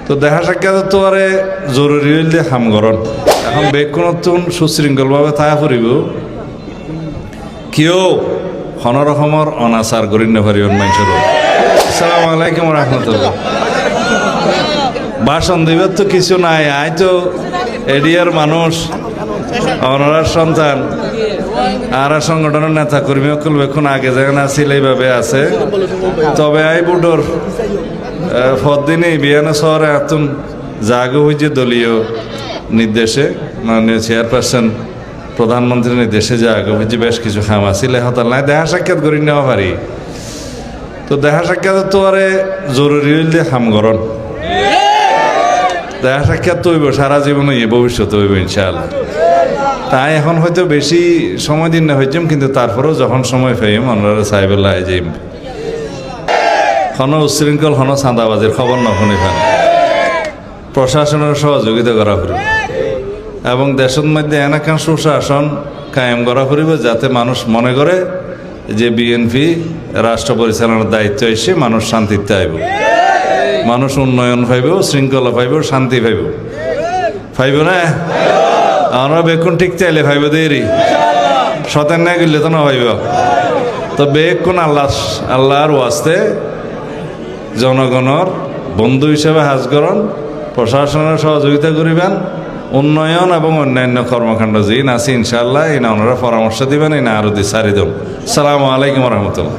তো দেখা সাক্ষাৎ তো আরে জরুরি হইলে হামগরণ এখন বেকুনতুন সুশৃঙ্খলভাবে থাকা ফুরিব কেউ কোনো রকমের অনাচার করি না পারিবেন মানুষের। আসসালামু আলাইকুম রহমতুল্লাহ। ভাষণ দিবার তো কিছু নাই, আই তো এরিয়ার মানুষ, অনারার সন্তান, আর সংগঠনের নেতা কর্মী সকল বেক্ষণ আগে যেখানে আছিল এইভাবে আছে। তবে আই বুডোর পরদিনে বিয়ানা শহরে এতন জাগো হয়েছে দলীয় নির্দেশে, মাননীয় চেয়ারপারসন প্রধানমন্ত্রীর নির্দেশে জাগো হয়েছে বেশ কিছু খাম আছিল হতাল নাই দেখা সাক্ষাৎ করি নেওয়া পারি। তো দেখা সাক্ষাৎ তো আরে জরুরি হইলে হামগরণ দেখা সাক্ষাৎ তো হইব সারা জীবন হইব, ভবিষ্যতে হইব ইনশাআল্লাহ। তাই এখন হয়তো বেশি সময় দিন না হইতাম, কিন্তু তারপরেও যখন সময় পাইম ওনারা সাহেবুল্লাহ যাইম কোনো উচ্ছৃঙ্খল কোনো চাঁদাবাজির খবর না শুনি পান, প্রশাসনের সহযোগিতা করা ফুরিব এবং দেশের মধ্যে এনাকান সুশাসন কায়েম করা ফুরিব, যাতে মানুষ মনে করে যে বিএনপি রাষ্ট্র পরিচালনার দায়িত্ব এসে মানুষ শান্তিতে আইব, মানুষ উন্নয়ন পাইব, শৃঙ্খলা পাইব, শান্তি পাইব। পাইব না? আমরা বেকুন ঠিক চাইলে পাইব দেরি, সতেন না গেলে তো না পাইব। তো বেকুন আল্লাহর ওয়াস্তে জনগণের বন্ধু হিসেবে হাজ করুন, প্রশাসনের সহযোগিতা করিবেন, উন্নয়ন এবং অন্যান্য কর্মকাণ্ড যে আছে ইনশাআল্লাহ এই না ওনারা পরামর্শ দিবেন, এই না আরো সারি দেন। আসসালামু আলাইকুম রহমতুল্লাহ।